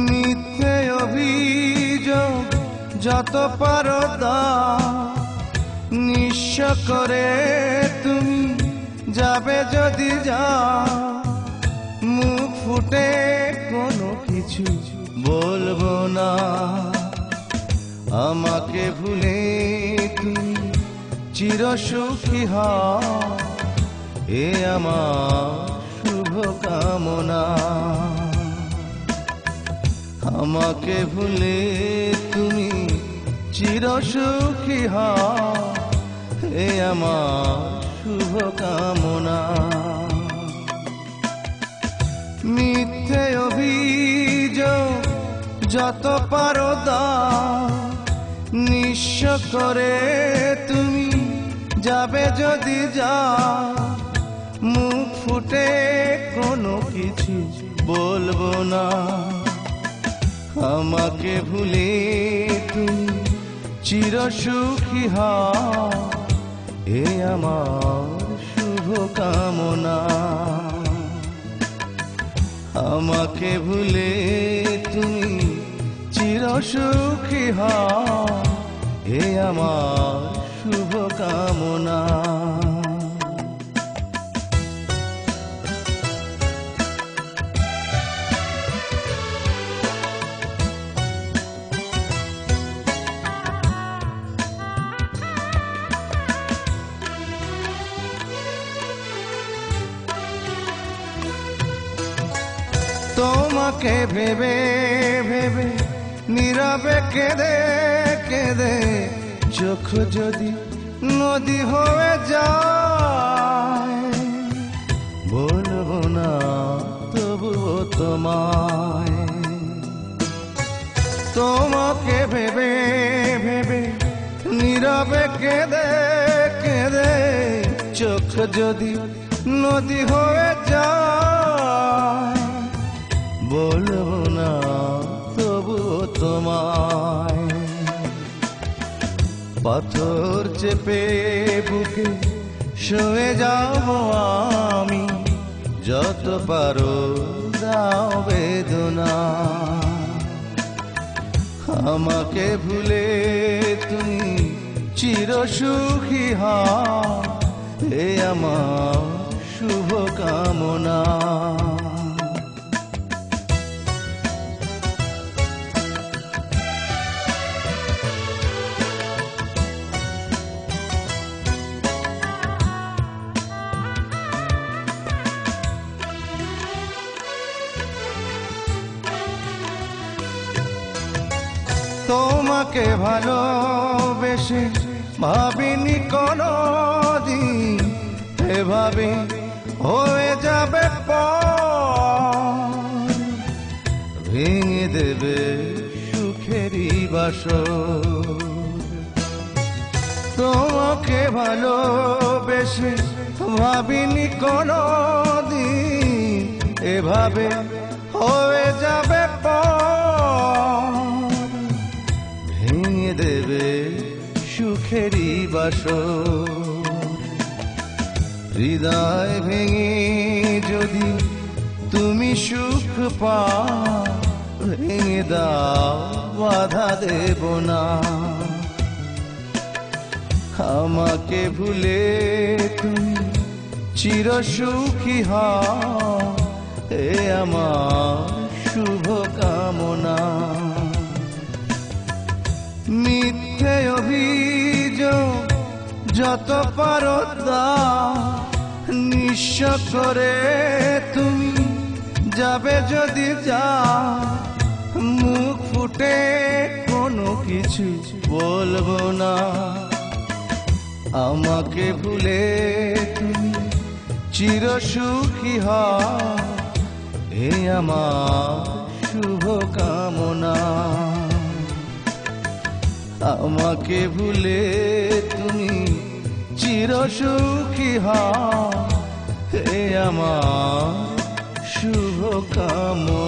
মিথ্যে অভিযোগ যত পারো দাও, নিঃস্ব করে তুমি যাবে যদি যাও, মুখ ফুটে কোনো কিছু বলবো না। আমাকে ভুলে তুমি চিরসুখী হও, এ আমার শুভ কামনা। আমাকে ভুলে তুমি চিরসুখী হও, এ আমার শুভ কামনা। মিথ্যে অভিযোগ যত পারো দাও, নিঃস্ব করে তুমি যাবে যদি যাও, মুখ ফুটে কোনো কিছু বলবো না। আমাকে ভুলে তুমি চিরসুখী হও, এ আমার শুভ কামনা। আমাকে ভুলে তুমি চিরসুখী হও, এ আমার শুভ কামনা। তোমাকে ভেবে ভেবে নীরবে কেঁদে কেঁদে চোখ যদি নদী হয়ে যায়, বলবো না তবুও তোমায়। তোমাকে ভেবে ভেবে নীরবে কেঁদে কেঁদে চোখ যদি নদী হয়ে যায়, বলবো না তবুও তোমায়। পাথর চেপে বুকে শুয়ে যাবো আমি, যত পারো দাও বেদনা। আমাকে ভুলে তুমি চিরসুখী হও, এ আমার শুভ কামনা। তোমাকে ভালোবেসে ভাবিনি কোনদিন এভাবে হয়ে যাবে পর, ভেঙে দেবে সুখেরই বাসর। তোমাকে ভালোবেসে ভাবিনি কোনদিন এভাবে হয়ে যাবে পর, ভেঙে দেবে সুখেরই বাসর। হৃদয় ভেঙে যদি তুমি সুখ পাও, ভেঙে দাও বাধা দেব না। আমাকে ভুলে তুমি চিরসুখী হও, এ আমার শুভ কামনা। মিথ্যে অভিযোগ যত পারো দাও, নিঃস্ব করে তুমি যাবে যদি যাও, মুখ ফুটে কোনো কিছু বলবো না। আমাকে ভুলে তুমি চিরসুখী হও, এ আমার শুভ কামনা। আমাকে ভুলে তুমি চিরসুখী হও, এ আমার শুভ কামনা।